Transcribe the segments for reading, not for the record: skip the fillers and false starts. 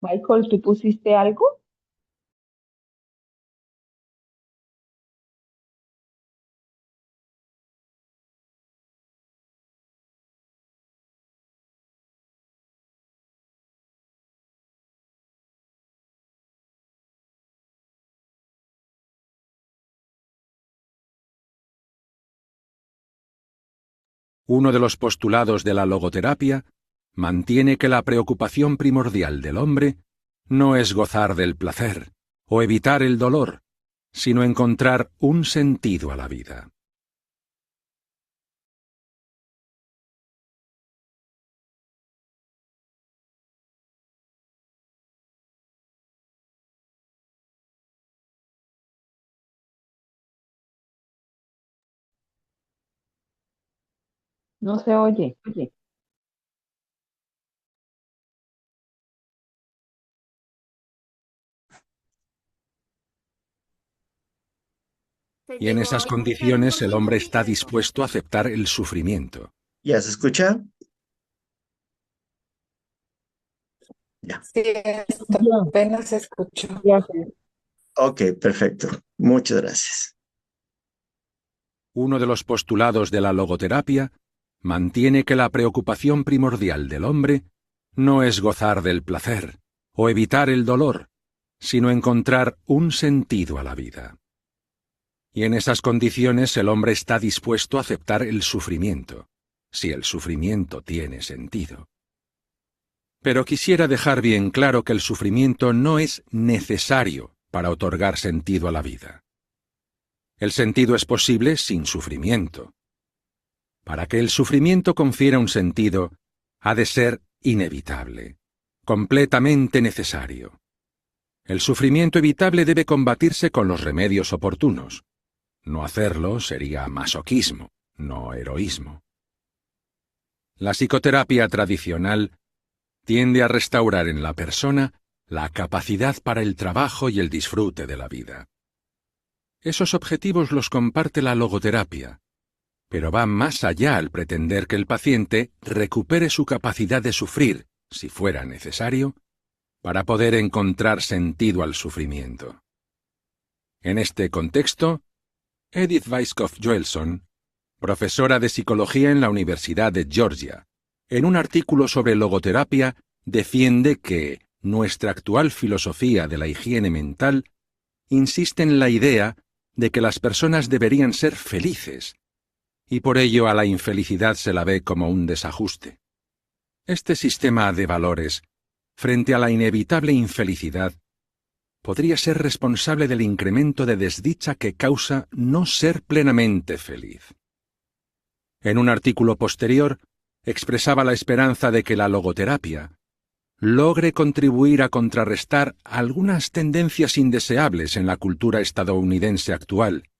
Michael, ¿tú pusiste algo? Uno de los postulados de la logoterapia mantiene que la preocupación primordial del hombre no es gozar del placer o evitar el dolor, sino encontrar un sentido a la vida. No se oye. Oye. Y en esas condiciones el hombre está dispuesto a aceptar el sufrimiento. ¿Ya se escucha? Ya. Sí, hasta Ya, apenas se escuchó. ya sé. Ok, perfecto. Muchas gracias. Uno de los postulados de la logoterapia mantiene que la preocupación primordial del hombre no es gozar del placer o evitar el dolor, sino encontrar un sentido a la vida. Y en esas condiciones el hombre está dispuesto a aceptar el sufrimiento, si el sufrimiento tiene sentido. Pero quisiera dejar bien claro que el sufrimiento no es necesario para otorgar sentido a la vida. El sentido es posible sin sufrimiento. Para que el sufrimiento confiera un sentido, ha de ser inevitable, completamente necesario. El sufrimiento evitable debe combatirse con los remedios oportunos. No hacerlo sería masoquismo, no heroísmo. La psicoterapia tradicional tiende a restaurar en la persona la capacidad para el trabajo y el disfrute de la vida. Esos objetivos los comparte la logoterapia, pero va más allá al pretender que el paciente recupere su capacidad de sufrir, si fuera necesario, para poder encontrar sentido al sufrimiento. En este contexto, Edith Weiskopf Joelson, profesora de psicología en la Universidad de Georgia, en un artículo sobre logoterapia, defiende que nuestra actual filosofía de la higiene mental insiste en la idea de que las personas deberían ser felices, y por ello a la infelicidad se la ve como un desajuste. Este sistema de valores, frente a la inevitable infelicidad, podría ser responsable del incremento de desdicha que causa no ser plenamente feliz. En un artículo posterior, expresaba la esperanza de que la logoterapia logre contribuir a contrarrestar algunas tendencias indeseables en la cultura estadounidense actual,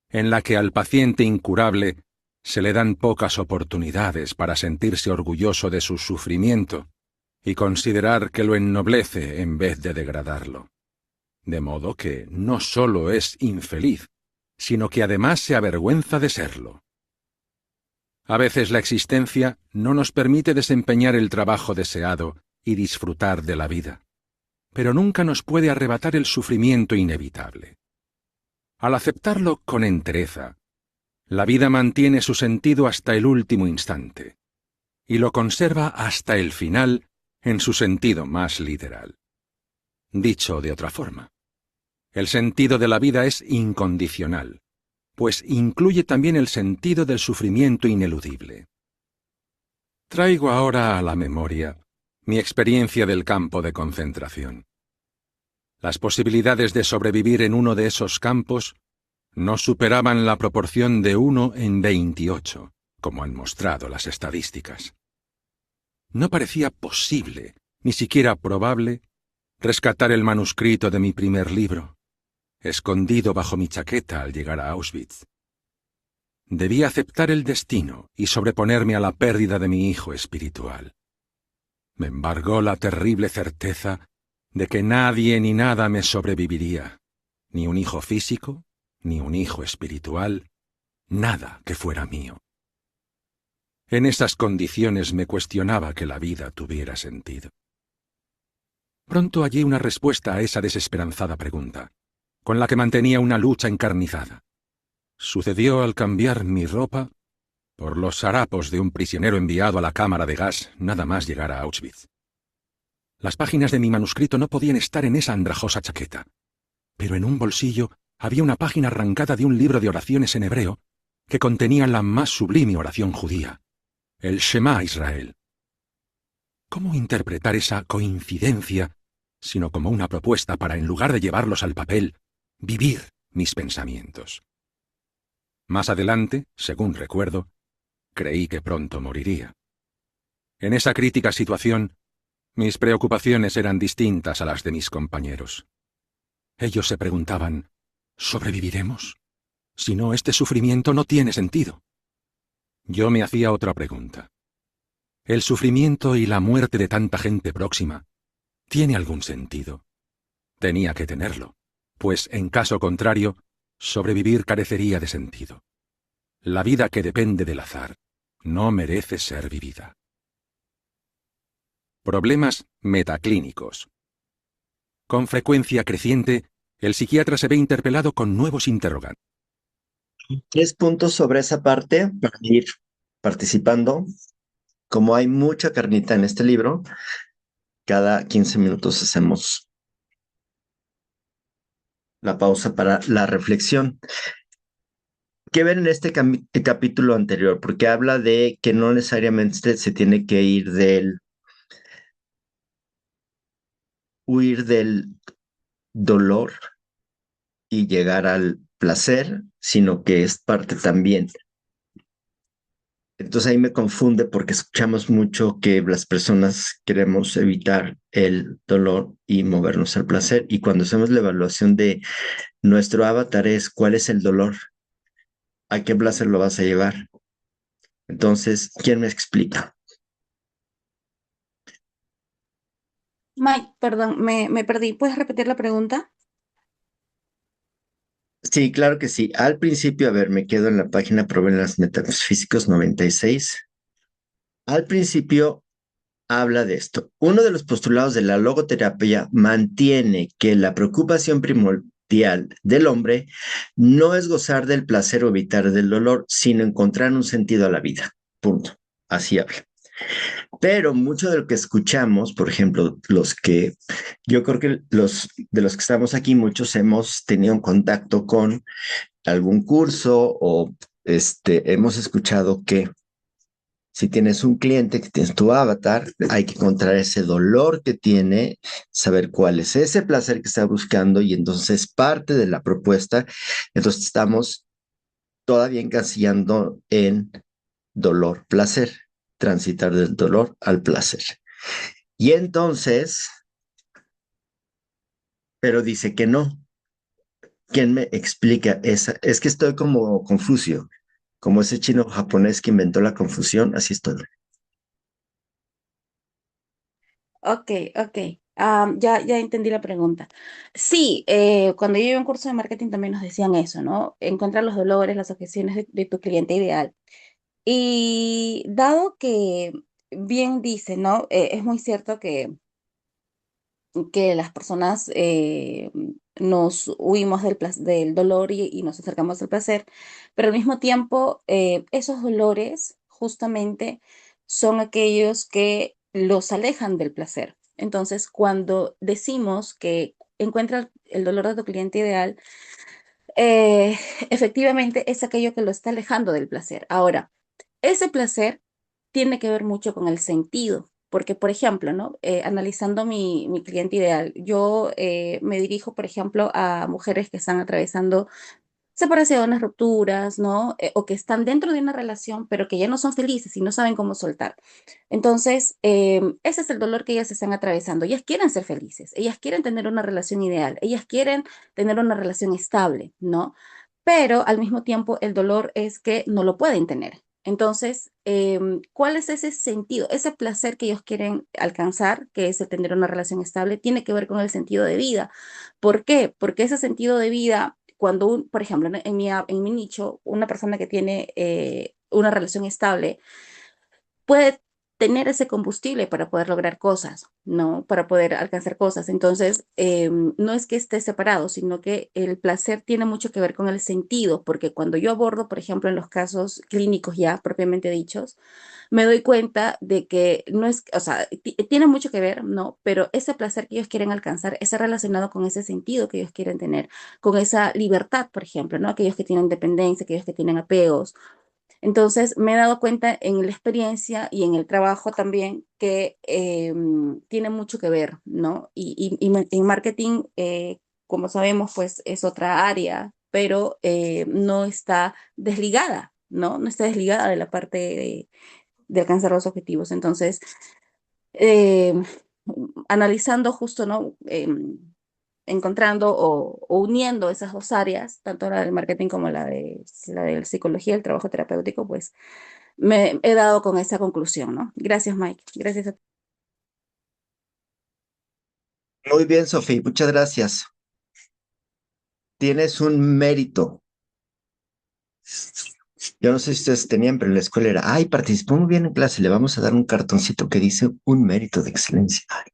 en la que al paciente incurable se le dan pocas oportunidades para sentirse orgulloso de su sufrimiento y considerar que lo ennoblece en vez de degradarlo. De modo que no solo es infeliz, sino que además se avergüenza de serlo. A veces la existencia no nos permite desempeñar el trabajo deseado y disfrutar de la vida, pero nunca nos puede arrebatar el sufrimiento inevitable. Al aceptarlo con entereza, la vida mantiene su sentido hasta el último instante, y lo conserva hasta el final en su sentido más literal. Dicho de otra forma, el sentido de la vida es incondicional, pues incluye también el sentido del sufrimiento ineludible. Traigo ahora a la memoria mi experiencia del campo de concentración. Las posibilidades de sobrevivir en uno de esos campos no superaban la proporción de 1 en 28, como han mostrado las estadísticas. No parecía posible, ni siquiera probable, rescatar el manuscrito de mi primer libro, escondido bajo mi chaqueta al llegar a Auschwitz. Debía aceptar el destino y sobreponerme a la pérdida de mi hijo espiritual. Me embargó la terrible certeza de que nadie ni nada me sobreviviría, ni un hijo físico, ni un hijo espiritual, nada que fuera mío. En esas condiciones me cuestionaba que la vida tuviera sentido. Pronto hallé una respuesta a esa desesperanzada pregunta, con la que mantenía una lucha encarnizada. Sucedió al cambiar mi ropa por los harapos de un prisionero enviado a la cámara de gas nada más llegar a Auschwitz. Las páginas de mi manuscrito no podían estar en esa andrajosa chaqueta, pero en un bolsillo había una página arrancada de un libro de oraciones en hebreo que contenía la más sublime oración judía, el Shema Israel. ¿Cómo interpretar esa coincidencia, sino como una propuesta para, en lugar de llevarlos al papel, vivir mis pensamientos? Más adelante, según recuerdo, creí que pronto moriría. En esa crítica situación, mis preocupaciones eran distintas a las de mis compañeros. Ellos se preguntaban, ¿sobreviviremos? Si no, este sufrimiento no tiene sentido. Yo me hacía otra pregunta. ¿El sufrimiento y la muerte de tanta gente próxima tiene algún sentido? Tenía que tenerlo, pues en caso contrario, sobrevivir carecería de sentido. La vida que depende del azar no merece ser vivida. Problemas metaclínicos. Con frecuencia creciente, el psiquiatra se ve interpelado con nuevos interrogantes. 3 puntos sobre esa parte para ir participando. Como hay mucha carnita en este libro, cada 15 minutos hacemos la pausa para la reflexión. ¿Qué ver en este capítulo anterior? Porque habla de que no necesariamente se tiene que huir del dolor y llegar al placer, sino que es parte también. Entonces ahí me confunde porque escuchamos mucho que las personas queremos evitar el dolor y movernos al placer. Y cuando hacemos la evaluación de nuestro avatar es cuál es el dolor, a qué placer lo vas a llevar. Entonces, ¿quién me explica? Mike, perdón, me perdí. ¿Puedes repetir la pregunta? Sí, claro que sí. Al principio, a ver, me quedo en la página Problemas Metafísicos 96. Al principio habla de esto. Uno de los postulados de la logoterapia mantiene que la preocupación primordial del hombre no es gozar del placer o evitar del dolor, sino encontrar un sentido a la vida. Punto. Así habla. Pero mucho de lo que escuchamos, por ejemplo, yo creo que de los que estamos aquí, muchos hemos tenido un contacto con algún curso o hemos escuchado que si tienes un cliente que tienes tu avatar, hay que encontrar ese dolor que tiene, saber cuál es ese placer que está buscando y entonces parte de la propuesta. Entonces estamos todavía encasillando en dolor, placer, transitar del dolor al placer. Y entonces, pero dice que no. ¿Quién me explica esa? Es que estoy como confuso, como ese chino japonés que inventó la confusión, así estoy. Ok, ok. Ya entendí la pregunta. Sí, cuando yo iba a un curso de marketing también nos decían eso, ¿no? Encontrar los dolores, las objeciones de tu cliente ideal. Y dado que bien dice, ¿no? Es muy cierto que las personas nos huimos del dolor y nos acercamos al placer, pero al mismo tiempo esos dolores justamente son aquellos que los alejan del placer. Entonces, cuando decimos que encuentra el dolor de tu cliente ideal, eh, efectivamente es aquello que lo está alejando del placer. Ahora, ese placer tiene que ver mucho con el sentido, porque, por ejemplo, ¿no? Analizando mi cliente ideal, yo me dirijo, por ejemplo, a mujeres que están atravesando separaciones, rupturas, ¿no? O que están dentro de una relación, pero que ya no son felices y no saben cómo soltar. Entonces, ese es el dolor que ellas están atravesando. Ellas quieren ser felices, ellas quieren tener una relación ideal, ellas quieren tener una relación estable, ¿no? Pero al mismo tiempo el dolor es que no lo pueden tener. Entonces, ¿cuál es ese sentido? Ese placer que ellos quieren alcanzar, que es el tener una relación estable, tiene que ver con el sentido de vida. ¿Por qué? Porque ese sentido de vida, cuando, por ejemplo, en mi nicho, una persona que tiene una relación estable puede tener ese combustible para poder lograr cosas, ¿no? Para poder alcanzar cosas. Entonces, no es que esté separado, sino que el placer tiene mucho que ver con el sentido, porque cuando yo abordo, por ejemplo, en los casos clínicos ya propiamente dichos, me doy cuenta de que no es, o sea, tiene mucho que ver, ¿no? Pero ese placer que ellos quieren alcanzar está relacionado con ese sentido que ellos quieren tener, con esa libertad, por ejemplo, ¿no? Aquellos que tienen dependencia, aquellos que tienen apegos. Entonces, me he dado cuenta en la experiencia y en el trabajo también que tiene mucho que ver, ¿no? En marketing, como sabemos, pues es otra área, pero no está desligada, ¿no? No está desligada de la parte de alcanzar los objetivos. Entonces, eh, analizando justo, ¿no? Encontrando o uniendo esas dos áreas, tanto la del marketing como la de psicología, el trabajo terapéutico, pues me he dado con esa conclusión, ¿no? Gracias, Mike. Gracias a ti. Muy bien, Sofía, muchas gracias. Tienes un mérito. Yo no sé si ustedes tenían, pero en la escuela era, ay, participó muy bien en clase, le vamos a dar un cartoncito que dice un mérito de excelencia. Ay,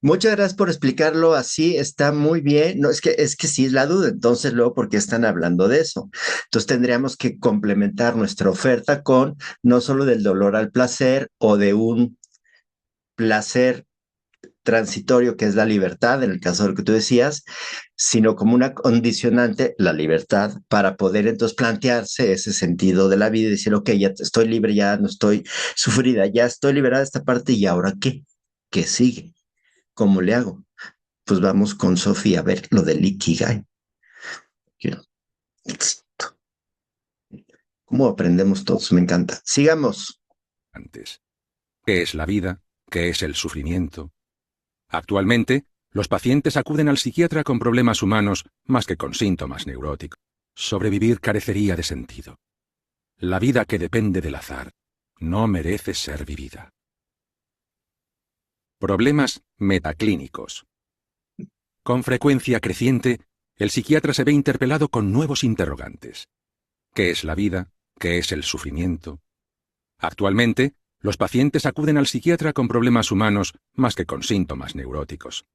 muchas gracias por explicarlo así, está muy bien. No, es que sí es la duda, entonces luego, ¿por qué están hablando de eso? Entonces tendríamos que complementar nuestra oferta con no solo del dolor al placer o de un placer transitorio que es la libertad, en el caso de lo que tú decías, sino como una condicionante, la libertad, para poder entonces plantearse ese sentido de la vida y decir, ok, ya estoy libre, ya no estoy sufrida, ya estoy liberada de esta parte y ahora qué, ¿qué sigue? ¿Cómo le hago? Pues vamos con Sofía a ver lo del Ikigai. ¿Cómo aprendemos todos? Me encanta. Sigamos. Antes. ¿Qué es la vida? ¿Qué es el sufrimiento? Actualmente, los pacientes acuden al psiquiatra con problemas humanos más que con síntomas neuróticos. Sobrevivir carecería de sentido. La vida que depende del azar no merece ser vivida. Problemas metaclínicos. Con frecuencia creciente, el psiquiatra se ve interpelado con nuevos interrogantes. ¿Qué es la vida? ¿Qué es el sufrimiento? Actualmente, los pacientes acuden al psiquiatra con problemas humanos más que con síntomas neuróticos.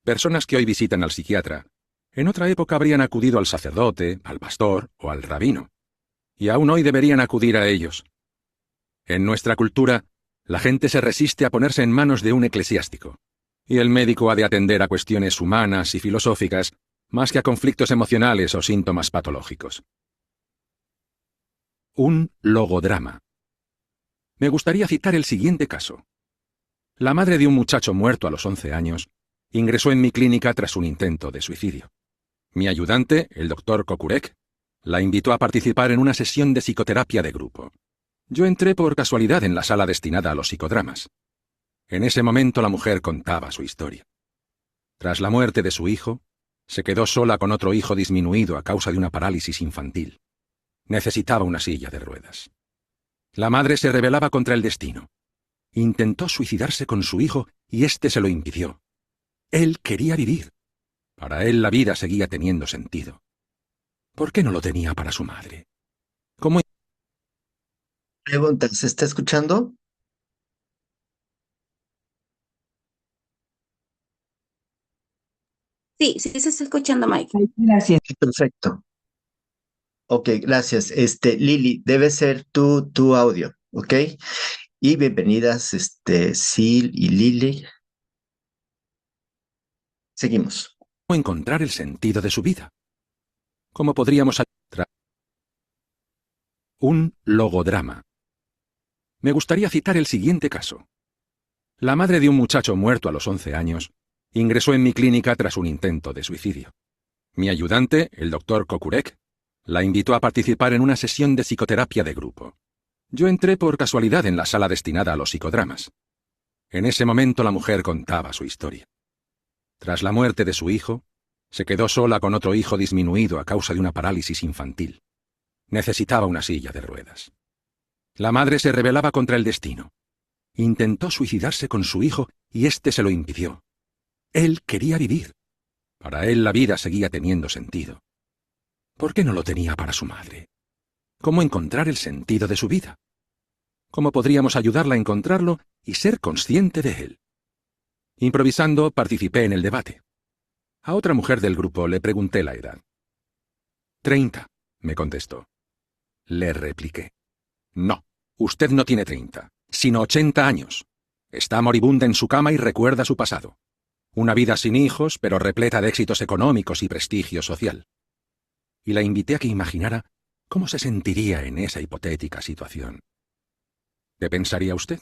Personas que hoy visitan al psiquiatra, en otra época habrían acudido al sacerdote, al pastor o al rabino, y aún hoy deberían acudir a ellos. En nuestra cultura, la gente se resiste a ponerse en manos de un eclesiástico, y el médico ha de atender a cuestiones humanas y filosóficas más que a conflictos emocionales o síntomas patológicos. Un logodrama. Me gustaría citar el siguiente caso. La madre de un muchacho muerto a los 11 años ingresó en mi clínica tras un intento de suicidio. Mi ayudante, el doctor Kokurek, la invitó a participar en una sesión de psicoterapia de grupo. Yo entré por casualidad en la sala destinada a los psicodramas. En ese momento la mujer contaba su historia. Tras la muerte de su hijo, se quedó sola con otro hijo disminuido a causa de una parálisis infantil. Necesitaba una silla de ruedas. La madre se rebelaba contra el destino. Intentó suicidarse con su hijo y éste se lo impidió. Él quería vivir. Para él la vida seguía teniendo sentido. ¿Por qué no lo tenía para su madre? ¿Cómo? Pregunta, ¿se está escuchando? Sí, sí se está escuchando, Mike. Ay, gracias. Sí, perfecto. Ok, gracias. Lili, debe ser tu audio, ¿ok? Y bienvenidas, Sil y Lili. Seguimos. Encontrar el sentido de su vida? ¿Cómo podríamos un logodrama? Me gustaría citar el siguiente caso. La madre de un muchacho muerto a los 11 años ingresó en mi clínica tras un intento de suicidio. Mi ayudante, el doctor Kokurek, la invitó a participar en una sesión de psicoterapia de grupo. Yo entré por casualidad en la sala destinada a los psicodramas. En ese momento la mujer contaba su historia. Tras la muerte de su hijo, se quedó sola con otro hijo disminuido a causa de una parálisis infantil. Necesitaba una silla de ruedas. La madre se rebelaba contra el destino. Intentó suicidarse con su hijo y éste se lo impidió. Él quería vivir. Para él la vida seguía teniendo sentido. ¿Por qué no lo tenía para su madre? ¿Cómo encontrar el sentido de su vida? cómo podríamos ayudarla a encontrarlo y ser consciente de él. Improvisando, participé en el debate. A otra mujer del grupo le pregunté la edad. 30, me contestó. Le repliqué. No, usted no tiene 30, sino 80 años. Está moribunda en su cama y recuerda su pasado. Una vida sin hijos, pero repleta de éxitos económicos y prestigio social. Y la invité a que imaginara cómo se sentiría en esa hipotética situación. ¿Qué pensaría usted?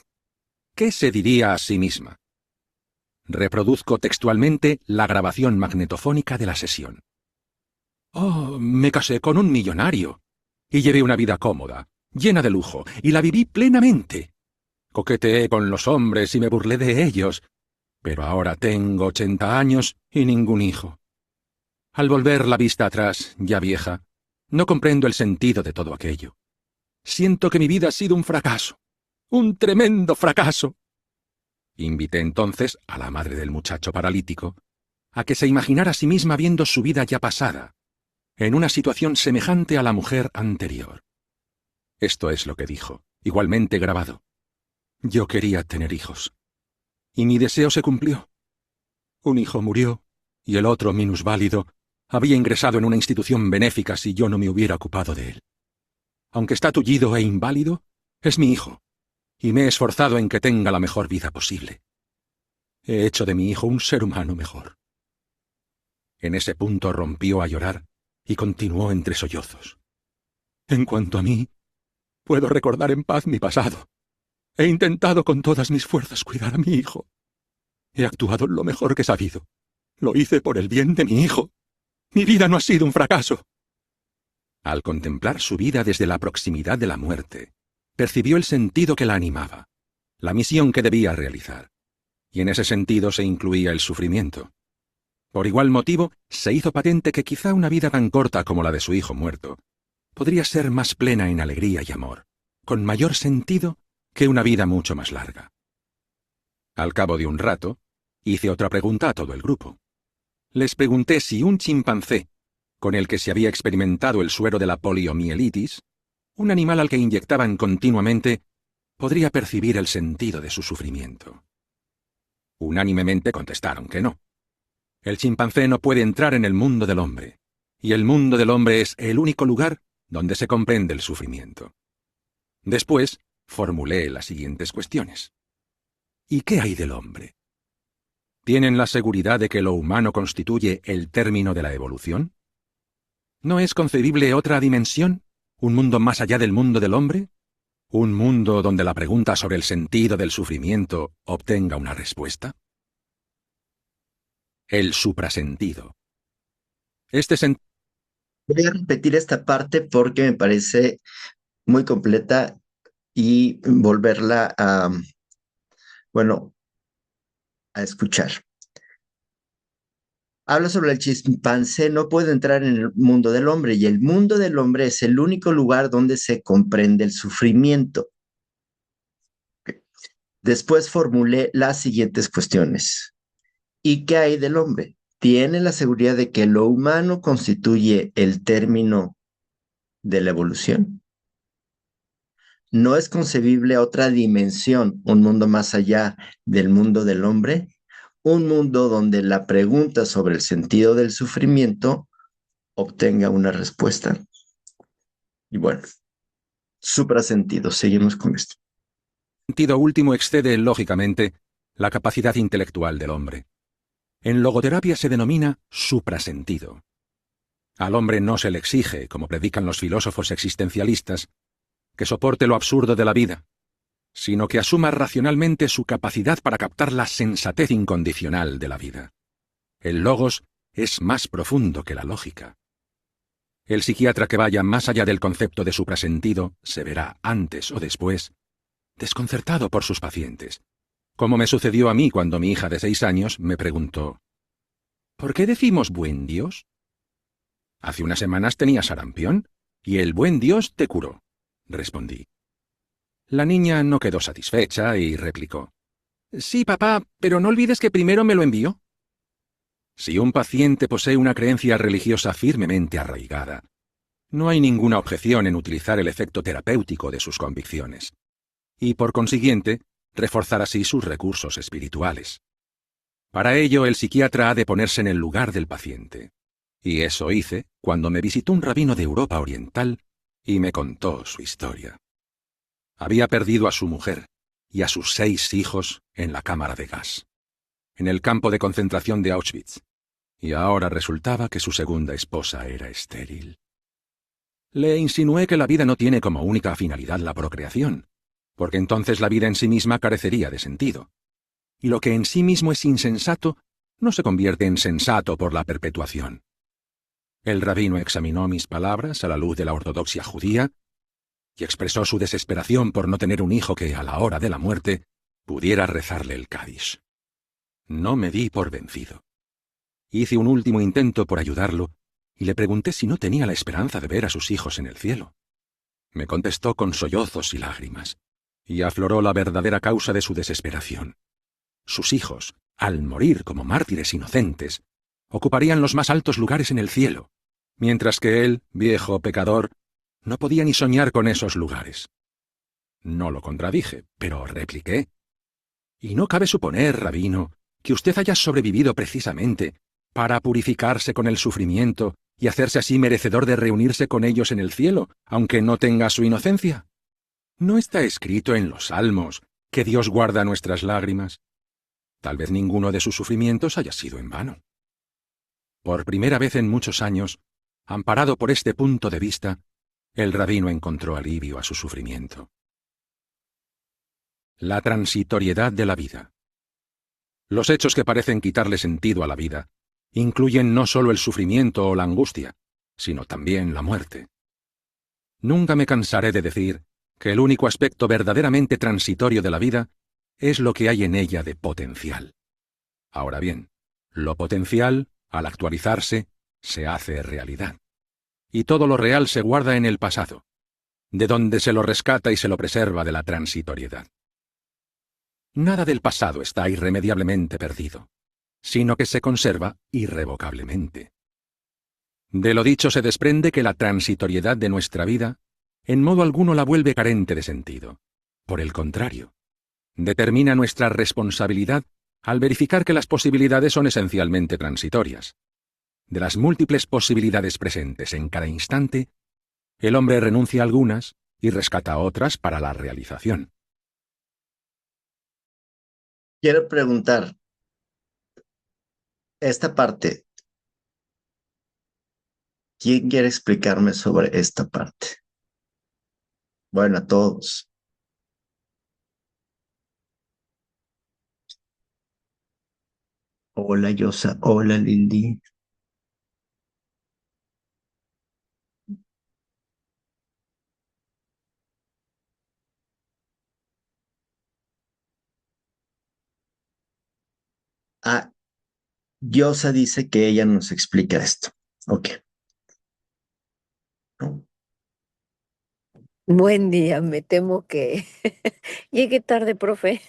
¿Qué se diría a sí misma? Reproduzco textualmente la grabación magnetofónica de la sesión. Oh, me casé con un millonario y llevé una vida cómoda, llena de lujo, y la viví plenamente. Coqueteé con los hombres y me burlé de ellos, pero ahora tengo 80 años y ningún hijo. Al volver la vista atrás, ya vieja, no comprendo el sentido de todo aquello. Siento que mi vida ha sido un fracaso, un tremendo fracaso. Invité entonces a la madre del muchacho paralítico a que se imaginara a sí misma viendo su vida ya pasada, en una situación semejante a la mujer anterior. Esto es lo que dijo, igualmente grabado. Yo quería tener hijos, y mi deseo se cumplió. Un hijo murió, y el otro, minusválido, había ingresado en una institución benéfica si yo no me hubiera ocupado de él. Aunque está tullido e inválido, es mi hijo, y me he esforzado en que tenga la mejor vida posible. He hecho de mi hijo un ser humano mejor. En ese punto rompió a llorar y continuó entre sollozos. En cuanto a mí, puedo recordar en paz mi pasado. He intentado con todas mis fuerzas cuidar a mi hijo. He actuado lo mejor que he sabido. Lo hice por el bien de mi hijo. Mi vida no ha sido un fracaso. Al contemplar su vida desde la proximidad de la muerte, percibió el sentido que la animaba, la misión que debía realizar, y en ese sentido se incluía el sufrimiento. Por igual motivo, se hizo patente que quizá una vida tan corta como la de su hijo muerto podría ser más plena en alegría y amor, con mayor sentido que una vida mucho más larga. Al cabo de un rato, hice otra pregunta a todo el grupo. Les pregunté si un chimpancé, con el que se había experimentado el suero de la poliomielitis, un animal al que inyectaban continuamente, podría percibir el sentido de su sufrimiento. Unánimemente contestaron que no. El chimpancé no puede entrar en el mundo del hombre, y el mundo del hombre es el único lugar donde se comprende el sufrimiento. Después, formulé las siguientes cuestiones. ¿Y qué hay del hombre? ¿Tienen la seguridad de que lo humano constituye el término de la evolución? ¿No es concebible otra dimensión? ¿Un mundo más allá del mundo del hombre? ¿Un mundo donde la pregunta sobre el sentido del sufrimiento obtenga una respuesta? El suprasentido. Voy a repetir esta parte porque me parece muy completa y volverla a, bueno, a escuchar. Habla sobre el chimpancé, no puede entrar en el mundo del hombre y el mundo del hombre es el único lugar donde se comprende el sufrimiento. Después formulé las siguientes cuestiones. ¿Y qué hay del hombre? ¿Tiene la seguridad de que lo humano constituye el término de la evolución? ¿No es concebible otra dimensión, un mundo más allá del mundo del hombre? Un mundo donde la pregunta sobre el sentido del sufrimiento obtenga una respuesta. Y bueno, suprasentido, seguimos con esto. El sentido último excede, lógicamente, la capacidad intelectual del hombre. En logoterapia se denomina suprasentido. Al hombre no se le exige, como predican los filósofos existencialistas, que soporte lo absurdo de la vida, sino que asuma racionalmente su capacidad para captar la sensatez incondicional de la vida. El logos es más profundo que la lógica. El psiquiatra que vaya más allá del concepto de suprasentido se verá, antes o después, desconcertado por sus pacientes, como me sucedió a mí cuando mi hija de 6 años me preguntó: ¿por qué decimos buen Dios? Hace unas semanas tenía sarampión y el buen Dios te curó, respondí. La niña no quedó satisfecha y replicó: sí, papá, pero no olvides que primero me lo envió. Si un paciente posee una creencia religiosa firmemente arraigada, no hay ninguna objeción en utilizar el efecto terapéutico de sus convicciones. y por consiguiente reforzar así sus recursos espirituales. Para ello el psiquiatra ha de ponerse en el lugar del paciente. Y eso hice cuando me visitó un rabino de Europa Oriental y me contó su historia. Había perdido a su mujer y a sus 6 hijos en la cámara de gas, en el campo de concentración de Auschwitz, y ahora resultaba que su segunda esposa era estéril. Le insinué que la vida no tiene como única finalidad la procreación, porque entonces la vida en sí misma carecería de sentido. Y lo que en sí mismo es insensato no se convierte en sensato por la perpetuación. El rabino examinó mis palabras a la luz de la ortodoxia judía y expresó su desesperación por no tener un hijo que, a la hora de la muerte, pudiera rezarle el Kadish. No me di por vencido. Hice un último intento por ayudarlo y le pregunté si no tenía la esperanza de ver a sus hijos en el cielo. Me contestó con sollozos y lágrimas, y afloró la verdadera causa de su desesperación. Sus hijos, al morir como mártires inocentes, ocuparían los más altos lugares en el cielo, mientras que él, viejo pecador, no podía ni soñar con esos lugares. No lo contradije, pero repliqué: «Y no cabe suponer, rabino, que usted haya sobrevivido precisamente para purificarse con el sufrimiento y hacerse así merecedor de reunirse con ellos en el cielo, aunque no tenga su inocencia. ¿No está escrito en los Salmos que Dios guarda nuestras lágrimas? Tal vez ninguno de sus sufrimientos haya sido en vano». Por primera vez en muchos años, amparado por este punto de vista, el rabino encontró alivio a su sufrimiento. La transitoriedad de la vida. Los hechos que parecen quitarle sentido a la vida incluyen no solo el sufrimiento o la angustia, sino también la muerte. Nunca me cansaré de decir que el único aspecto verdaderamente transitorio de la vida es lo que hay en ella de potencial. Ahora bien, lo potencial, al actualizarse, se hace realidad. Y todo lo real se guarda en el pasado, de donde se lo rescata y se lo preserva de la transitoriedad. Nada del pasado está irremediablemente perdido, sino que se conserva irrevocablemente. De lo dicho se desprende que la transitoriedad de nuestra vida en modo alguno la vuelve carente de sentido. Por el contrario, determina nuestra responsabilidad al verificar que las posibilidades son esencialmente transitorias. De las múltiples posibilidades presentes en cada instante, el hombre renuncia a algunas y rescata otras para la realización. Quiero preguntar, esta parte, ¿quién quiere explicarme sobre esta parte? Bueno, a todos. Hola, Yosa. Hola, Lili. Ah, Yosa dice que ella nos explica esto. Ok. ¿No? Buen día, me temo que llegué tarde, profe.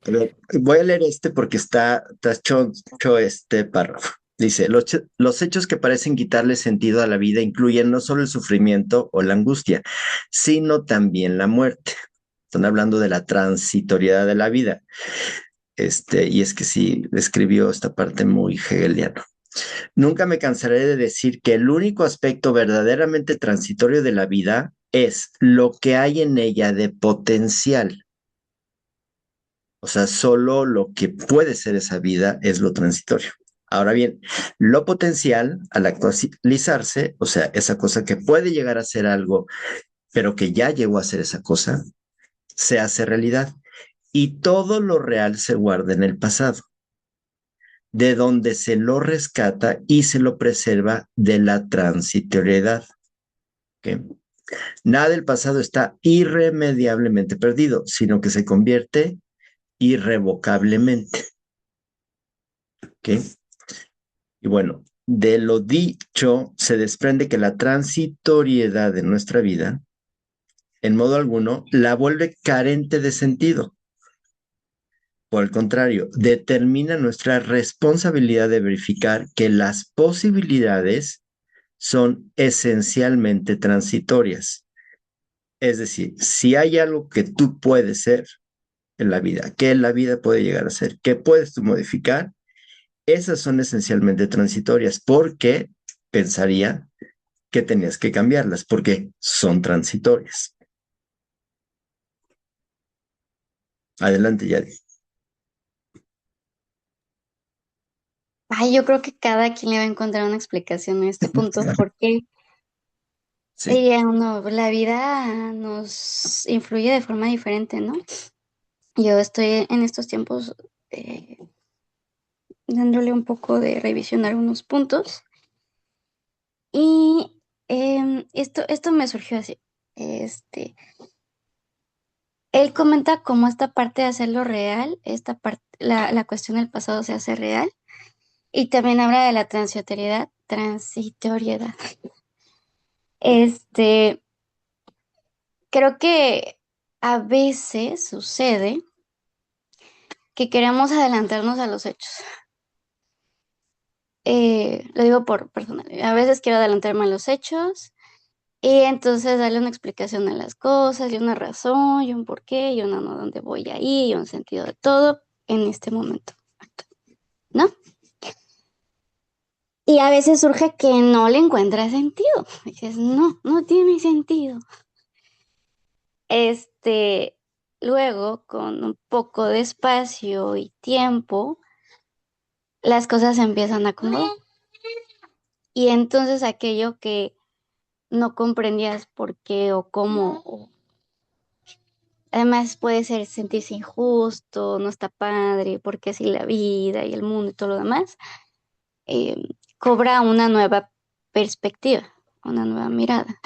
Pero voy a leer este porque está choncho este párrafo. Dice, los hechos que parecen quitarle sentido a la vida incluyen no solo el sufrimiento o la angustia, sino también la muerte. Están hablando de la transitoriedad de la vida. Y es que sí, describió esta parte muy hegeliana. Nunca me cansaré de decir que el único aspecto verdaderamente transitorio de la vida es lo que hay en ella de potencial. O sea, solo lo que puede ser esa vida es lo transitorio. Ahora bien, lo potencial, al actualizarse, o sea, esa cosa que puede llegar a ser algo, pero que ya llegó a ser esa cosa, se hace realidad. Y todo lo real se guarda en el pasado, de donde se lo rescata y se lo preserva de la transitoriedad. ¿Okay? Nada del pasado está irremediablemente perdido, sino que se convierte irrevocablemente. ¿Okay? Y bueno, de lo dicho se desprende que la transitoriedad de nuestra vida, en modo alguno, la vuelve carente de sentido. Por el contrario, determina nuestra responsabilidad de verificar que las posibilidades son esencialmente transitorias. Es decir, si hay algo que tú puedes ser en la vida, que la vida puede llegar a ser, que puedes tú modificar, esas son esencialmente transitorias, porque pensaría que tenías que cambiarlas, porque son transitorias. Adelante, Yadi. Ay, yo creo que cada quien le va a encontrar una explicación a este punto, porque Sí, uno, la vida nos influye de forma diferente, ¿no? Yo estoy en estos tiempos eh, dándole un poco de revisión a algunos puntos y esto me surgió así. Este, Él comenta cómo esta parte de hacerlo real, esta parte, la cuestión del pasado se hace real, y también habla de la transitoriedad. Este, Creo que a veces sucede que queremos adelantarnos a los hechos. Lo digo por personal. A veces quiero adelantarme a los hechos y entonces darle una explicación a las cosas y una razón y un porqué y una no dónde voy ahí y un sentido de todo en este momento, ¿no? Y a veces surge que no le encuentra sentido. Dices, no, no tiene sentido. Este, Luego, con un poco de espacio y tiempo, las cosas se empiezan a acomodar. Y entonces aquello que no comprendías por qué o cómo, además puede ser sentirse injusto, no está padre, porque así la vida y el mundo y todo lo demás, eh, cobra una nueva perspectiva, una nueva mirada.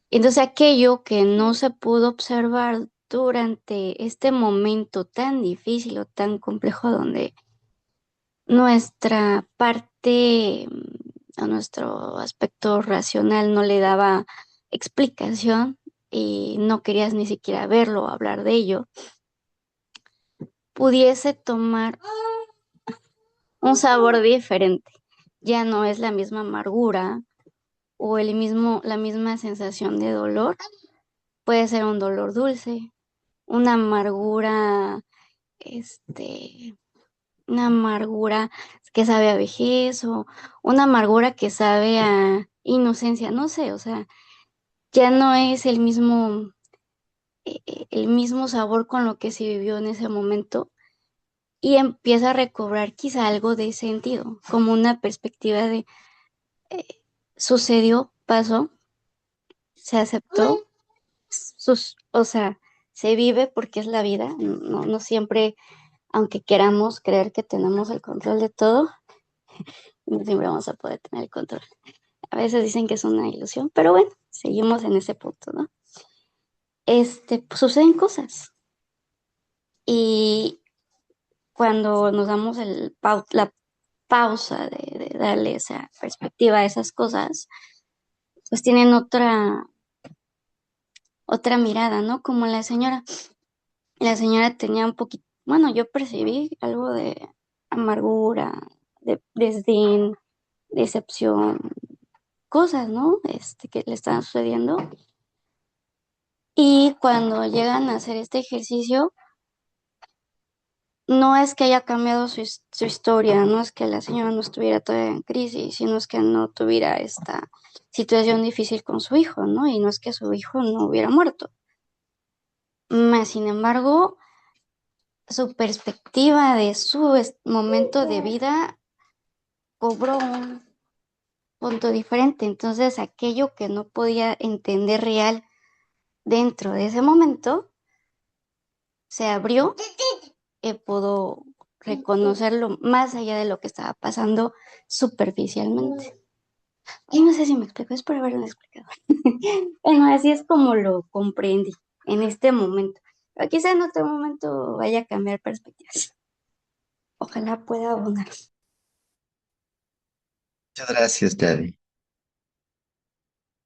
Entonces aquello que no se pudo observar durante este momento tan difícil o tan complejo donde nuestra parte o nuestro aspecto racional no le daba explicación y no querías ni siquiera verlo o hablar de ello, pudiese tomar un sabor diferente. Ya no es la misma amargura o la misma sensación de dolor. Puede ser un dolor dulce, una amargura, este, una amargura que sabe a vejez o una amargura que sabe a inocencia, no sé, o sea, ya no es el mismo sabor con lo que se vivió en ese momento y empieza a recobrar quizá algo de sentido, como una perspectiva de eh, sucedió, pasó, se aceptó, o sea, se vive porque es la vida, no, no siempre, aunque queramos creer que tenemos el control de todo, no siempre vamos a poder tener el control. A veces dicen que es una ilusión, pero bueno, seguimos en ese punto, ¿no? Pues, suceden cosas y cuando nos damos la pausa de darle esa perspectiva a esas cosas, pues tienen otra mirada, ¿no? Como la señora tenía un poquito, bueno, yo percibí algo de amargura, de desdén, decepción, cosas, ¿no? Que le estaban sucediendo. Y cuando llegan a hacer este ejercicio, no es que haya cambiado su historia, no es que la señora no estuviera todavía en crisis, sino es que no tuviera esta situación difícil con su hijo, ¿no? Y no es que su hijo no hubiera muerto. Más sin embargo, su perspectiva de su momento de vida cobró un punto diferente. Entonces, aquello que no podía entender real dentro de ese momento, se abrió y pudo reconocerlo más allá de lo que estaba pasando superficialmente. Y no sé si me explico, es por haberlo explicado. Bueno, así es como lo comprendí en este momento. Pero quizá en otro momento vaya a cambiar perspectivas. Ojalá pueda abonar. muchas gracias, Yadi.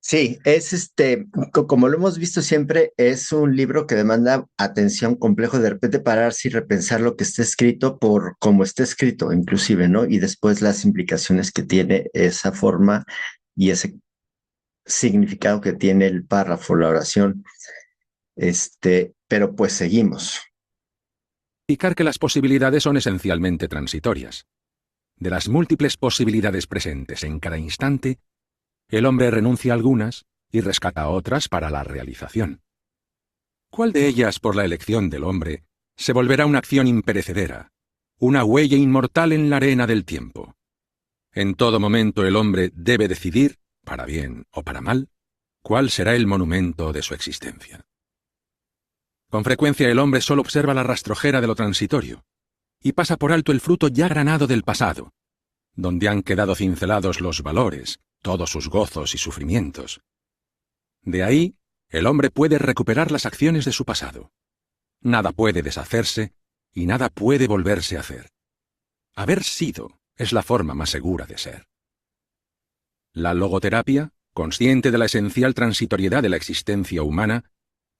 Sí, es como lo hemos visto siempre, es un libro que demanda atención complejo, de repente pararse y repensar lo que está escrito por cómo está escrito, inclusive, ¿no? Y después las implicaciones que tiene esa forma y ese significado que tiene el párrafo, la oración. Pero pues seguimos. Indicar que las posibilidades son esencialmente transitorias. De las múltiples posibilidades presentes en cada instante, el hombre renuncia a algunas y rescata otras para la realización. ¿Cuál de ellas, por la elección del hombre, se volverá una acción imperecedera, una huella inmortal en la arena del tiempo? En todo momento el hombre debe decidir, para bien o para mal, cuál será el monumento de su existencia. Con frecuencia el hombre solo observa la rastrojera de lo transitorio y pasa por alto el fruto ya granado del pasado, donde han quedado cincelados los valores, todos sus gozos y sufrimientos. De ahí, el hombre puede recuperar las acciones de su pasado. Nada puede deshacerse y nada puede volverse a hacer. Haber sido es la forma más segura de ser. La logoterapia, consciente de la esencial transitoriedad de la existencia humana,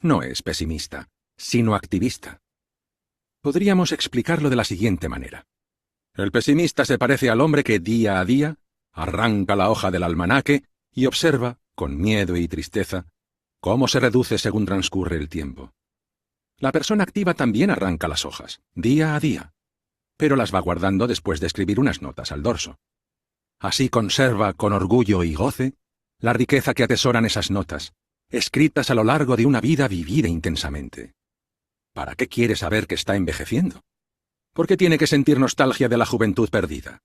no es pesimista, sino activista. Podríamos explicarlo de la siguiente manera. El pesimista se parece al hombre que día a día arranca la hoja del almanaque y observa, con miedo y tristeza, cómo se reduce según transcurre el tiempo. La persona activa también arranca las hojas, día a día, pero las va guardando después de escribir unas notas al dorso. Así conserva con orgullo y goce la riqueza que atesoran esas notas, escritas a lo largo de una vida vivida intensamente. ¿Para qué quiere saber que está envejeciendo? ¿Por qué tiene que sentir nostalgia de la juventud perdida?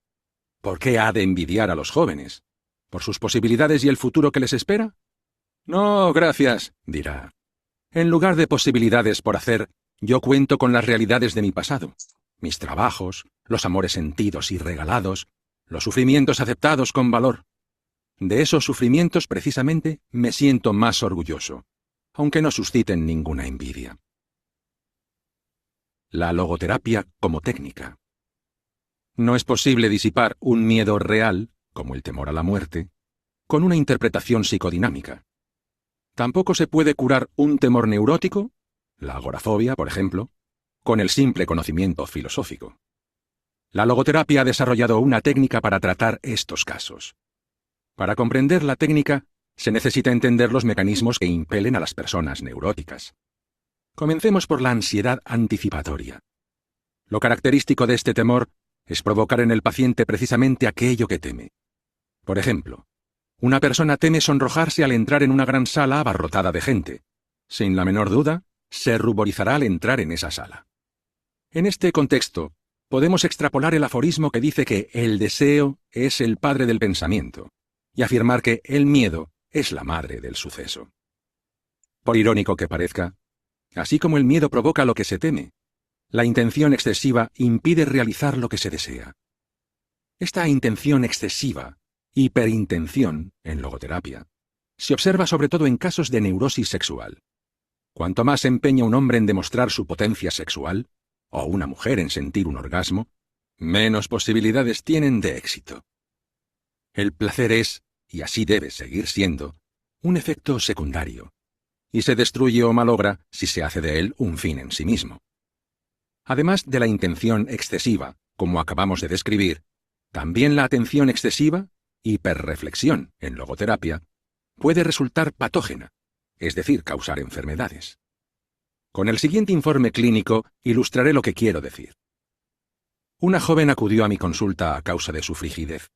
¿Por qué ha de envidiar a los jóvenes? ¿Por sus posibilidades y el futuro que les espera? No, gracias, dirá. En lugar de posibilidades por hacer, yo cuento con las realidades de mi pasado, mis trabajos, los amores sentidos y regalados, los sufrimientos aceptados con valor. De esos sufrimientos, precisamente, me siento más orgulloso, aunque no susciten ninguna envidia. La logoterapia como técnica. No es posible disipar un miedo real, como el temor a la muerte, con una interpretación psicodinámica. Tampoco se puede curar un temor neurótico, la agorafobia, por ejemplo, con el simple conocimiento filosófico. La logoterapia ha desarrollado una técnica para tratar estos casos. Para comprender la técnica, se necesita entender los mecanismos que impelen a las personas neuróticas. Comencemos por la ansiedad anticipatoria. Lo característico de este temor es provocar en el paciente precisamente aquello que teme. Por ejemplo, una persona teme sonrojarse al entrar en una gran sala abarrotada de gente. Sin la menor duda, se ruborizará al entrar en esa sala. En este contexto, podemos extrapolar el aforismo que dice que el deseo es el padre del pensamiento, y afirmar que el miedo es la madre del suceso. Por irónico que parezca, así como el miedo provoca lo que se teme, la intención excesiva impide realizar lo que se desea. Esta intención excesiva, hiperintención, en logoterapia, se observa sobre todo en casos de neurosis sexual. Cuanto más se empeña un hombre en demostrar su potencia sexual, o una mujer en sentir un orgasmo, menos posibilidades tienen de éxito. El placer es, y así debe seguir siendo, un efecto secundario, y se destruye o malogra si se hace de él un fin en sí mismo. Además de la intención excesiva, como acabamos de describir, también la atención excesiva, hiperreflexión en logoterapia, puede resultar patógena, es decir, causar enfermedades. Con el siguiente informe clínico ilustraré lo que quiero decir. Una joven acudió a mi consulta a causa de su frigidez.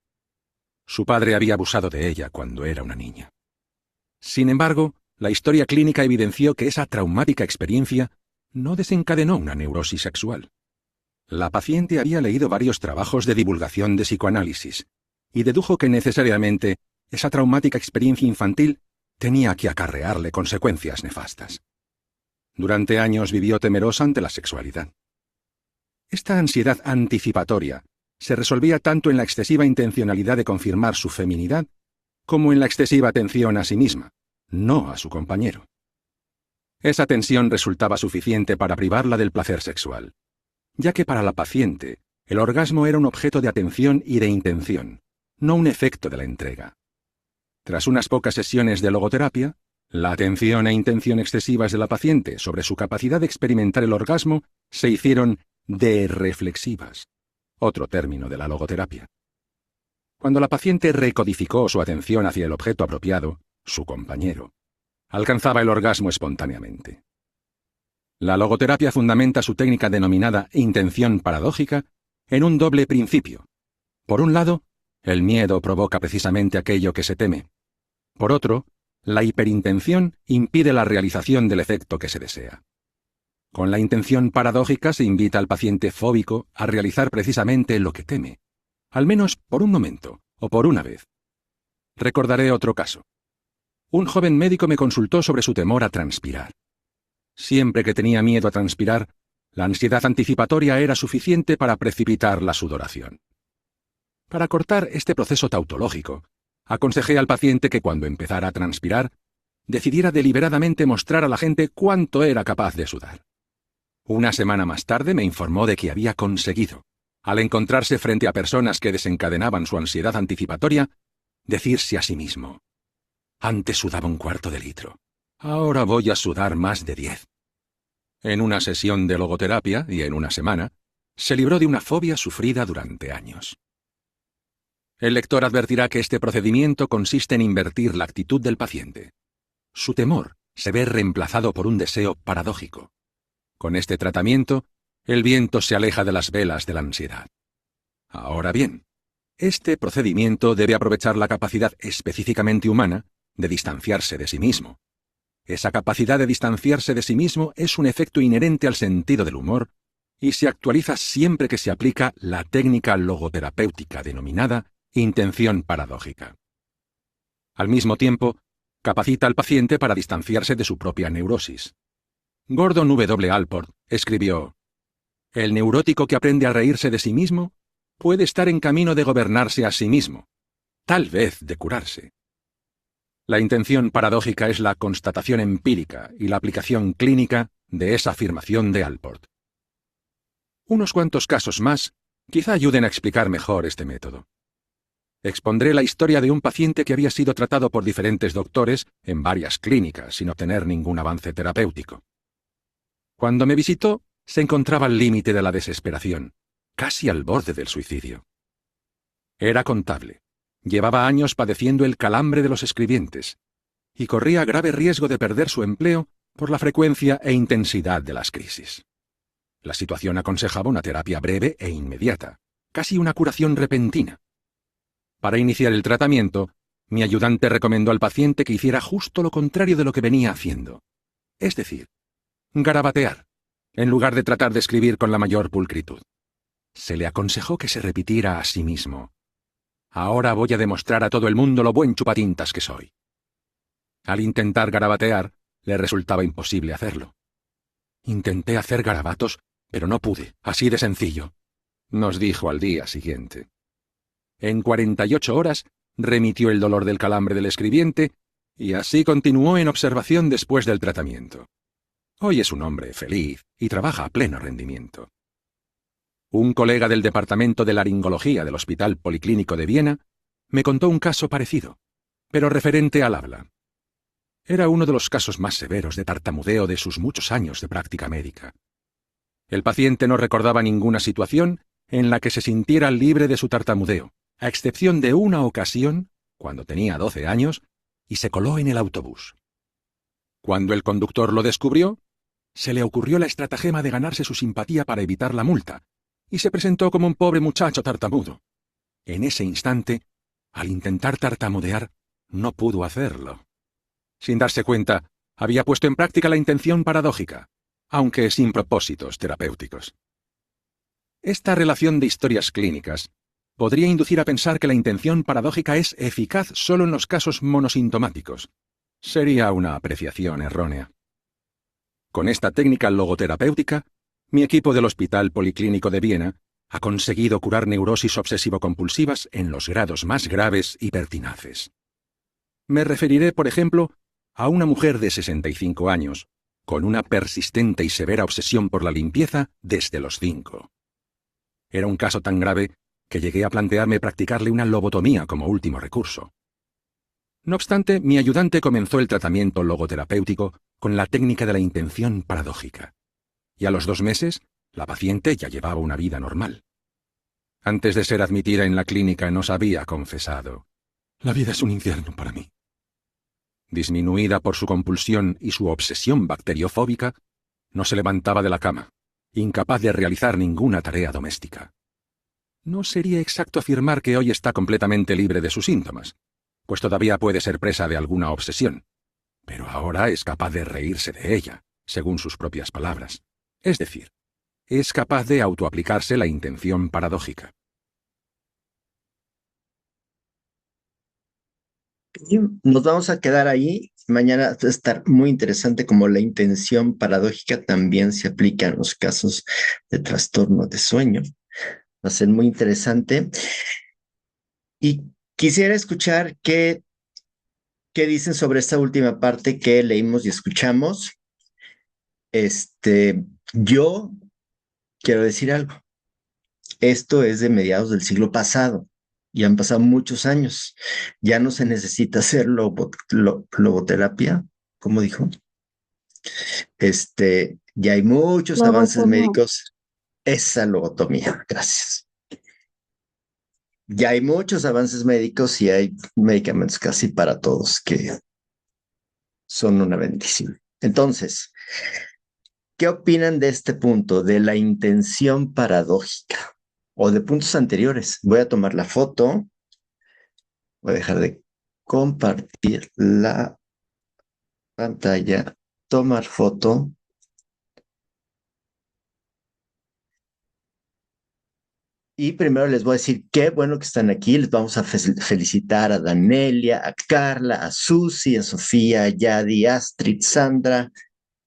Su padre había abusado de ella cuando era una niña. Sin embargo, la historia clínica evidenció que esa traumática experiencia no desencadenó una neurosis sexual. La paciente había leído varios trabajos de divulgación de psicoanálisis y dedujo que necesariamente esa traumática experiencia infantil tenía que acarrearle consecuencias nefastas. Durante años vivió temerosa ante la sexualidad. Esta ansiedad anticipatoria se resolvía tanto en la excesiva intencionalidad de confirmar su feminidad como en la excesiva atención a sí misma, no a su compañero. Esa tensión resultaba suficiente para privarla del placer sexual, ya que para la paciente el orgasmo era un objeto de atención y de intención, no un efecto de la entrega. Tras unas pocas sesiones de logoterapia, la atención e intención excesivas de la paciente sobre su capacidad de experimentar el orgasmo se hicieron derreflexivas, otro término de la logoterapia. Cuando la paciente recodificó su atención hacia el objeto apropiado, su compañero, alcanzaba el orgasmo espontáneamente. La logoterapia fundamenta su técnica denominada intención paradójica en un doble principio. Por un lado, el miedo provoca precisamente aquello que se teme. Por otro, la hiperintención impide la realización del efecto que se desea. Con la intención paradójica se invita al paciente fóbico a realizar precisamente lo que teme, al menos por un momento o por una vez. Recordaré otro caso. Un joven médico me consultó sobre su temor a transpirar. Siempre que tenía miedo a transpirar, la ansiedad anticipatoria era suficiente para precipitar la sudoración. Para cortar este proceso tautológico, aconsejé al paciente que cuando empezara a transpirar, decidiera deliberadamente mostrar a la gente cuánto era capaz de sudar. Una semana más tarde me informó de que había conseguido, al encontrarse frente a personas que desencadenaban su ansiedad anticipatoria, decirse a sí mismo: antes sudaba 1/4 de litro, ahora voy a sudar más de 10. En una sesión de logoterapia, y en una semana, se libró de una fobia sufrida durante años. El lector advertirá que este procedimiento consiste en invertir la actitud del paciente. Su temor se ve reemplazado por un deseo paradójico. Con este tratamiento, el viento se aleja de las velas de la ansiedad. Ahora bien, este procedimiento debe aprovechar la capacidad específicamente humana de distanciarse de sí mismo. Esa capacidad de distanciarse de sí mismo es un efecto inherente al sentido del humor y se actualiza siempre que se aplica la técnica logoterapéutica denominada intención paradójica. Al mismo tiempo, capacita al paciente para distanciarse de su propia neurosis. Gordon W. Allport escribió: «El neurótico que aprende a reírse de sí mismo puede estar en camino de gobernarse a sí mismo, tal vez de curarse». La intención paradójica es la constatación empírica y la aplicación clínica de esa afirmación de Allport. Unos cuantos casos más quizá ayuden a explicar mejor este método. Expondré la historia de un paciente que había sido tratado por diferentes doctores en varias clínicas sin obtener ningún avance terapéutico. Cuando me visitó, se encontraba al límite de la desesperación, casi al borde del suicidio. Era contable. Llevaba años padeciendo el calambre de los escribientes y corría grave riesgo de perder su empleo por la frecuencia e intensidad de las crisis. La situación aconsejaba una terapia breve e inmediata, casi una curación repentina. Para iniciar el tratamiento, mi ayudante recomendó al paciente que hiciera justo lo contrario de lo que venía haciendo, es decir, garabatear, en lugar de tratar de escribir con la mayor pulcritud. Se le aconsejó que se repitiera a sí mismo: «Ahora voy a demostrar a todo el mundo lo buen chupatintas que soy». Al intentar garabatear, le resultaba imposible hacerlo. «Intenté hacer garabatos, pero no pude, así de sencillo», nos dijo al día siguiente. En 48 horas remitió el dolor del calambre del escribiente y así continuó en observación después del tratamiento. Hoy es un hombre feliz y trabaja a pleno rendimiento. Un colega del Departamento de Laringología del Hospital Policlínico de Viena me contó un caso parecido, pero referente al habla. Era uno de los casos más severos de tartamudeo de sus muchos años de práctica médica. El paciente no recordaba ninguna situación en la que se sintiera libre de su tartamudeo, a excepción de una ocasión, cuando tenía 12 años, y se coló en el autobús. Cuando el conductor lo descubrió, se le ocurrió la estratagema de ganarse su simpatía para evitar la multa, y se presentó como un pobre muchacho tartamudo. En ese instante, al intentar tartamudear, no pudo hacerlo. Sin darse cuenta, había puesto en práctica la intención paradójica, aunque sin propósitos terapéuticos. Esta relación de historias clínicas podría inducir a pensar que la intención paradójica es eficaz solo en los casos monosintomáticos. Sería una apreciación errónea. Con esta técnica logoterapéutica, mi equipo del Hospital Policlínico de Viena ha conseguido curar neurosis obsesivo-compulsivas en los grados más graves y pertinaces. Me referiré, por ejemplo, a una mujer de 65 años, con una persistente y severa obsesión por la limpieza desde los 5. Era un caso tan grave que llegué a plantearme practicarle una lobotomía como último recurso. No obstante, mi ayudante comenzó el tratamiento logoterapéutico con la técnica de la intención paradójica, y a los 2 meses, la paciente ya llevaba una vida normal. Antes de ser admitida en la clínica nos había confesado: «La vida es un infierno para mí». Disminuida por su compulsión y su obsesión bacteriofóbica, No se levantaba de la cama, incapaz de realizar ninguna tarea doméstica. No sería exacto afirmar que hoy está completamente libre de sus síntomas, pues todavía puede ser presa de alguna obsesión, pero ahora es capaz de reírse de ella, según sus propias palabras. Es decir, es capaz de autoaplicarse la intención paradójica. Y nos vamos a quedar ahí. Mañana va a estar muy interesante como la intención paradójica también se aplica en los casos de trastorno de sueño. Va a ser muy interesante. Y quisiera escuchar qué dicen sobre esta última parte que leímos y escuchamos. Yo quiero decir algo. Esto es de mediados del siglo pasado y han pasado muchos años. Ya no se necesita hacer logoterapia, como dijo. Ya hay muchos avances Lobotomía. médicos. Esa lobotomía, gracias. Ya hay muchos avances médicos y hay medicamentos casi para todos que son una bendición. Entonces, ¿qué opinan de este punto, de la intención paradójica o de puntos anteriores? Voy a tomar la foto. Voy a dejar de compartir la pantalla, tomar foto. Y primero les voy a decir qué bueno que están aquí. Les vamos a felicitar a Danelia, a Carla, a Susi, a Sofía, a Yadi, a Astrid, Sandra,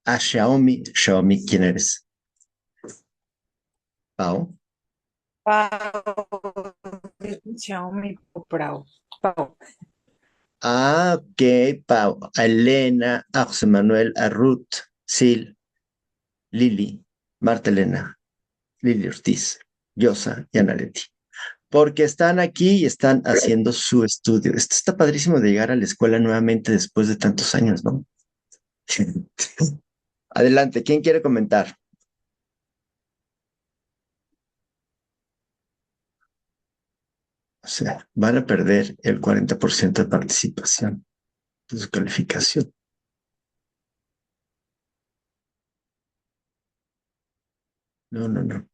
a Xiaomi. Xiaomi, ¿quién eres? Pau. Pau, Xiaomi, Pau. Ah, ok, Pau. A Elena, a José Manuel, a Ruth, Sil, Lili, Marta Elena, Lili Ortiz, Yosa y Analeti. Porque están aquí y están haciendo su estudio. Esto está padrísimo de llegar a la escuela nuevamente después de tantos años, ¿no? Adelante, ¿quién quiere comentar? O sea, van a perder el 40% de participación de su calificación. No, no, no.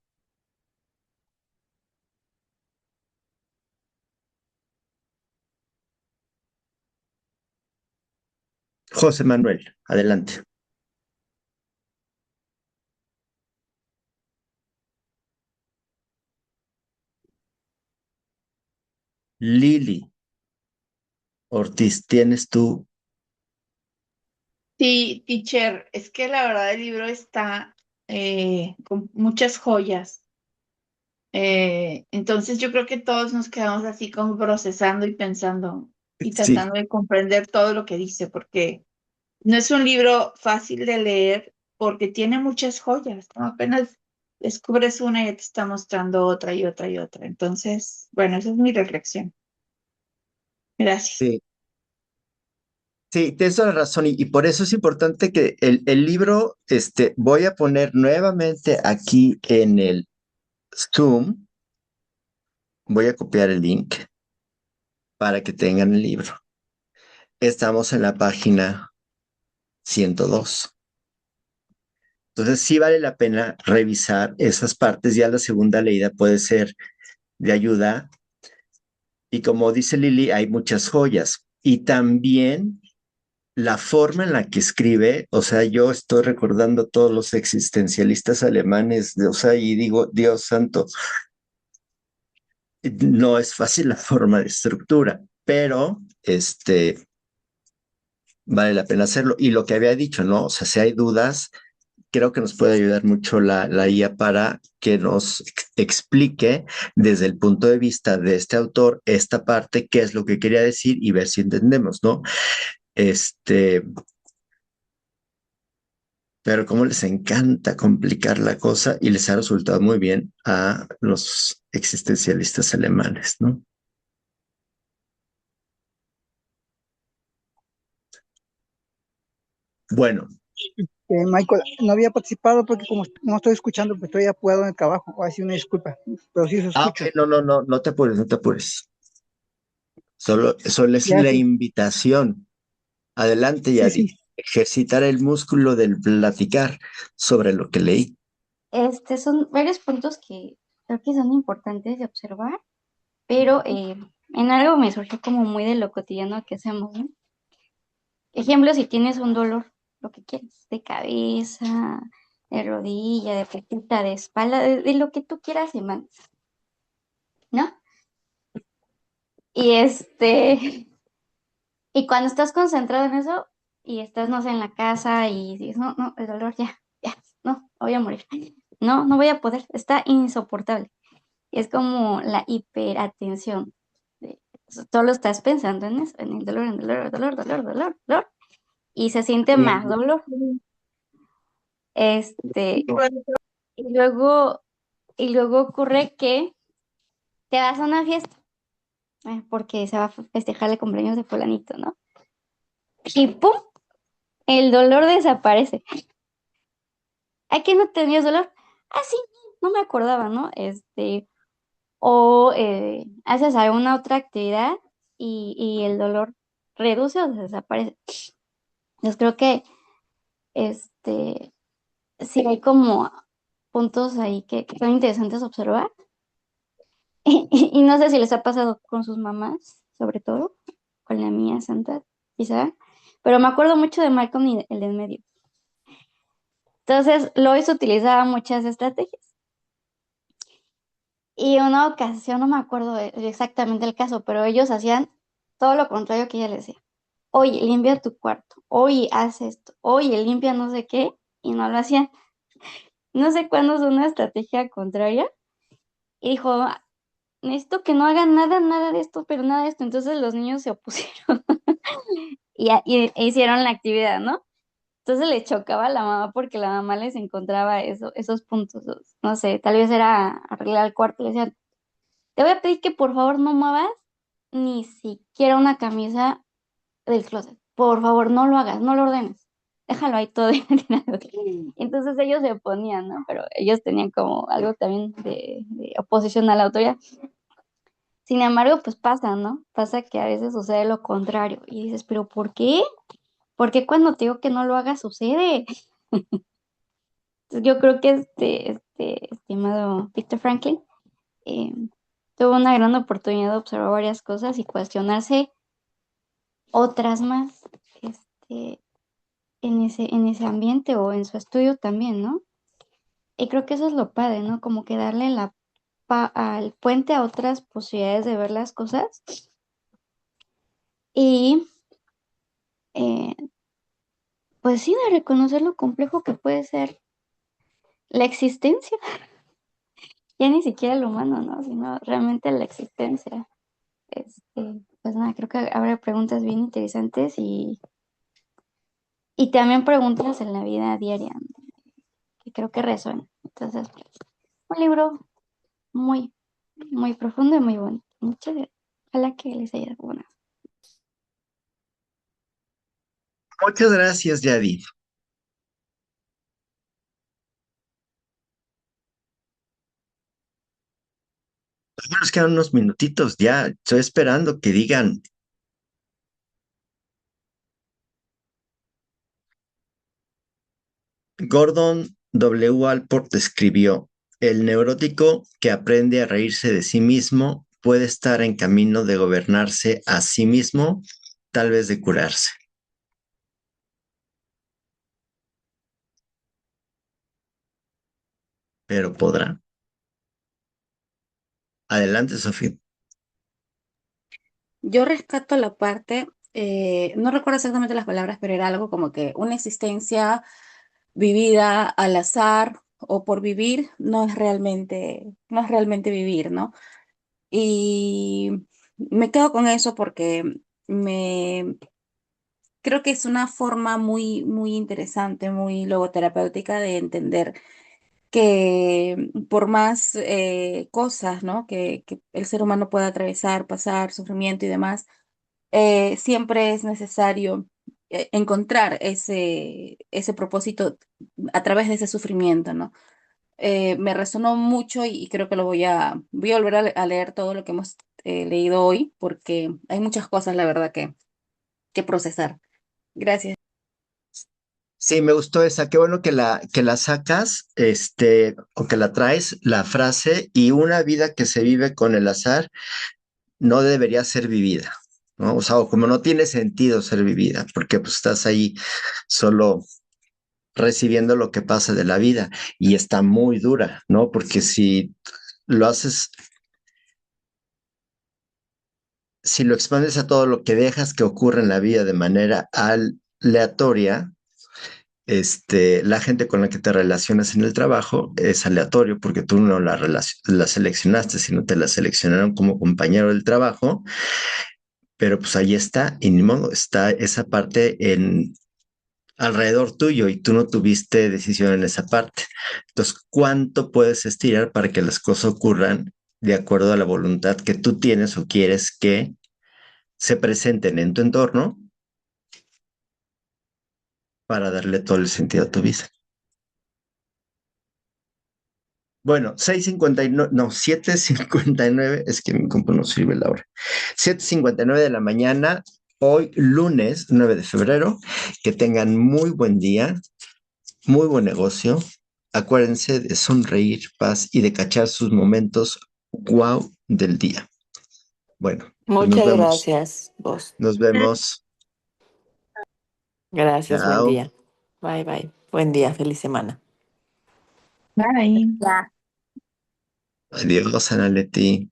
José Manuel, adelante. Lili Ortiz, ¿tienes tú? Sí, teacher, es que la verdad el libro está con muchas joyas. Entonces yo creo que todos nos quedamos así como procesando y pensando y Sí, tratando de comprender todo lo que dice, porque no es un libro fácil de leer porque tiene muchas joyas, ¿no? Apenas descubres una y ya te está mostrando otra y otra y otra. Entonces, bueno, esa es mi reflexión. Gracias. sí, sí, tienes toda la razón y por eso es importante que el libro, voy a poner nuevamente aquí en el Zoom, voy a copiar el link para que tengan el libro. Estamos en la página 102. Entonces sí vale la pena revisar esas partes, ya la segunda leída puede ser de ayuda. Y como dice Lili, hay muchas joyas. Y también la forma en la que escribe, o sea, yo estoy recordando todos los existencialistas alemanes, o sea, y digo, Dios santo, no es fácil la forma de estructura, pero vale la pena hacerlo. Y lo que había dicho, ¿no? O sea, si hay dudas, creo que nos puede ayudar mucho la IA para que nos explique desde el punto de vista de este autor esta parte, qué es lo que quería decir y ver si entendemos, ¿no? Este, pero como les encanta complicar la cosa y les ha resultado muy bien a los existencialistas alemanes, ¿no? Bueno, Michael, no había participado porque como no estoy escuchando, pues estoy apurado en el trabajo. Así una disculpa, pero sí se ok, escucho. no, no, no, no te apures, no te apures. Solo es la Gracias. invitación. Adelante, Sí, sí. Yadi. ejercitar el músculo del platicar sobre lo que leí. Son varios puntos que creo que son importantes de observar, pero en algo me surgió como muy de lo cotidiano que hacemos, ¿no? Ejemplo, si tienes un dolor, lo que quieras, de cabeza, de rodilla, de patita, de espalda, de lo que tú quieras y mandes, ¿no? Y y cuando estás concentrado en eso y estás, no sé, en la casa y dices, no, no, el dolor ya, no, voy a morir. No, no voy a poder, está insoportable. Y es como la hiperatención. de- Solo estás pensando en eso, en el dolor, dolor, dolor, dolor, dolor, y se siente más dolor. Este, y luego, y luego ocurre que te vas a una fiesta, porque se va a festejar el cumpleaños de fulanito, ¿no? Y ¡pum! El dolor desaparece. ¿A qué no tenías dolor? Ah, sí, no me acordaba, ¿no? O haces alguna otra actividad y el dolor reduce o desaparece. Entonces creo que este sí hay como puntos ahí que son interesantes observar. Y no sé si les ha pasado con sus mamás, sobre todo, con la mía, Santa, quizá, pero me acuerdo mucho de Malcolm y el de en medio. Entonces, Lois utilizaba muchas estrategias. Y una ocasión, no me acuerdo exactamente el caso, pero ellos hacían todo lo contrario que ella les decía. Oye, limpia tu cuarto. Oye, haz esto. Oye, limpia no sé qué. Y no lo hacían. No sé cuándo es una estrategia contraria. Y dijo, necesito que no hagan nada, nada de esto, pero nada de esto. Entonces los niños se opusieron e hicieron la actividad, ¿no? Entonces le chocaba a la mamá porque la mamá les encontraba esos puntos. No sé, tal vez era arreglar el cuarto. Le decían, te voy a pedir que por favor no muevas ni siquiera una camisa del closet. Por favor, no lo hagas, no lo ordenes. Déjalo ahí todo tirado. Entonces ellos se oponían, ¿no? Pero ellos tenían como algo también de oposición a la autoridad. Sin embargo, pues pasa, ¿no? Pasa que a veces sucede lo contrario. Y dices, ¿pero por qué? ¿Por qué cuando te digo que no lo hagas sucede? Entonces, yo creo que estimado Victor Franklin, eh, tuvo una gran oportunidad de observar varias cosas y cuestionarse otras más en ese ambiente o en su estudio también, ¿no? Y creo que eso es lo padre, ¿no? Como que darle al puente a otras posibilidades de ver las cosas y eh, pues sí, de reconocer lo complejo que puede ser la existencia, ya ni siquiera el humano, ¿no? Sino realmente la existencia. Pues nada, creo que habrá preguntas bien interesantes y también preguntas en la vida diaria, ¿no? Que creo que resuenan. Entonces, pues, un libro muy, muy profundo y muy bonito. Muchas gracias. Ojalá que les haya dado buenas. Muchas gracias, Yadi. Nos quedan unos minutitos ya. Estoy esperando que digan. Gordon W. Allport escribió: el neurótico que aprende a reírse de sí mismo puede estar en camino de gobernarse a sí mismo, tal vez de curarse, pero podrá. Adelante, Sofía. Yo rescato la parte, no recuerdo exactamente las palabras, pero era algo como que una existencia vivida al azar o por vivir no es realmente vivir, ¿no? Y me quedo con eso porque me creo que es una forma muy, muy interesante, muy logoterapéutica de entender que por más cosas, ¿no? que el ser humano pueda atravesar, pasar, sufrimiento y demás, siempre es necesario encontrar ese propósito a través de ese sufrimiento, ¿no? Me resonó mucho y creo que voy a volver a leer todo lo que hemos leído hoy porque hay muchas cosas, la verdad, que procesar. Gracias. Sí, me gustó esa. Qué bueno que la sacas, o que la traes, la frase, y una vida que se vive con el azar no debería ser vivida, ¿no? O sea, o como no tiene sentido ser vivida, porque pues estás ahí solo recibiendo lo que pasa de la vida y está muy dura, ¿no? Porque si lo haces, si lo expandes a todo lo que dejas que ocurra en la vida de manera aleatoria, la gente con la que te relacionas en el trabajo es aleatorio porque tú no la seleccionaste, sino te la seleccionaron como compañero del trabajo, pero pues ahí está, y ni modo, está esa parte en alrededor tuyo y tú no tuviste decisión en esa parte. Entonces, ¿cuánto puedes estirar para que las cosas ocurran de acuerdo a la voluntad que tú tienes o quieres que se presenten en tu entorno para darle todo el sentido a tu vida? Bueno, 6:59, no, 7:59, es que mi compu no sirve la hora. 7:59 de la mañana, hoy lunes 9 de febrero. Que tengan muy buen día, muy buen negocio. Acuérdense de sonreír, paz y de cachar sus momentos wow del día. Bueno, pues nos Muchas vemos. gracias, vos. Nos vemos. Gracias, buen Chao. día. Bye, bye. Buen día, feliz semana. Bye. Ya. Adiós, Analeti.